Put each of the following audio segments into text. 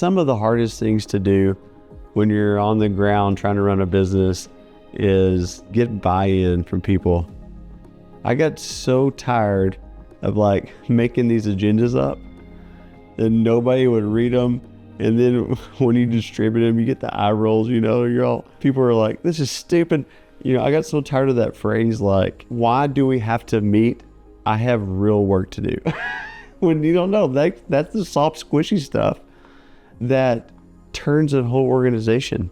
some of the hardest things to do when you're on the ground trying to run a business is get buy-in from people. I got so tired of like making these agendas up and nobody would read them. And then when you distribute them, you get the eye rolls, people are like, this is stupid. I got so tired of that phrase, like, why do we have to meet? I have real work to do. When you don't know, that's the soft, squishy stuff that turns a whole organization.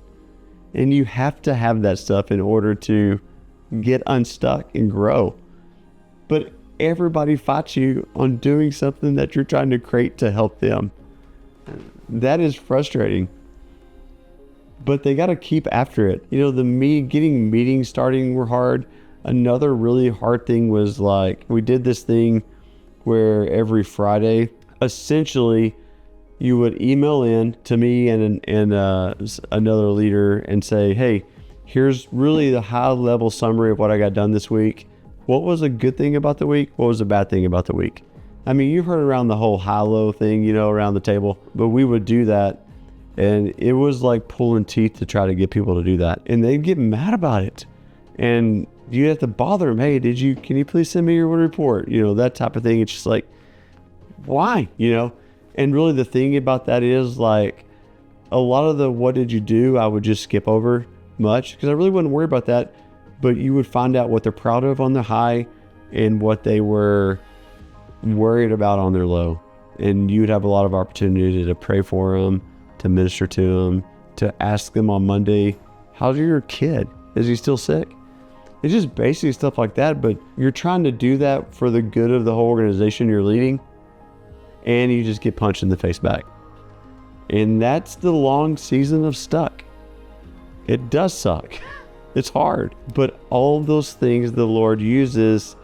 And you have to have that stuff in order to get unstuck and grow. But everybody fights you on doing something that you're trying to create to help them. That is frustrating. But they got to keep after it. Getting meetings starting were hard. Another really hard thing was like, we did this thing where every Friday, essentially, you would email in to me and another leader and say, hey, here's really the high level summary of what I got done this week. What was a good thing about the week? What was a bad thing about the week? I mean, you've heard around the whole high-low thing, around the table, but we would do that. And it was like pulling teeth to try to get people to do that. And they'd get mad about it. And you have to bother them. Hey, can you please send me your report? That type of thing. It's just like, why? And really the thing about that is like a lot of the, what did you do? I would just skip over much because I really wouldn't worry about that. But you would find out what they're proud of on the high and what they were worried about on their low. And you'd have a lot of opportunity to pray for them, to minister to them, to ask them on Monday, how's your kid? Is he still sick? It's just basic stuff like that, but you're trying to do that for the good of the whole organization you're leading, and you just get punched in the face back. And that's the long season of stuck. It does suck. It's hard, but all of those things the Lord uses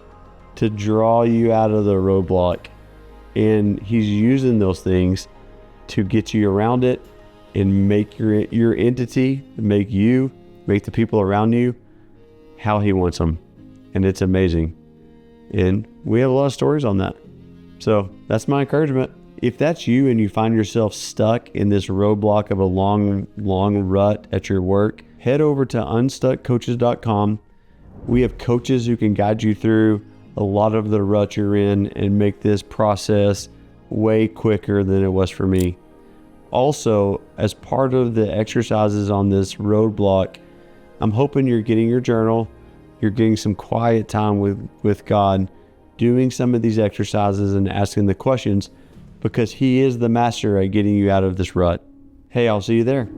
to draw you out of the roadblock, and he's using those things to get you around it and make your entity, make the people around you how he wants them. And it's amazing. And we have a lot of stories on that. So that's my encouragement. If that's you and you find yourself stuck in this roadblock of a long rut at your work, head over to unstuckcoaches.com. We have coaches who can guide you through a lot of the rut you're in and make this process way quicker than it was for me. Also, as part of the exercises on this roadblock, I'm hoping you're getting your journal, you're getting some quiet time with God, doing some of these exercises and asking the questions, because he is the master at getting you out of this rut. Hey, I'll see you there.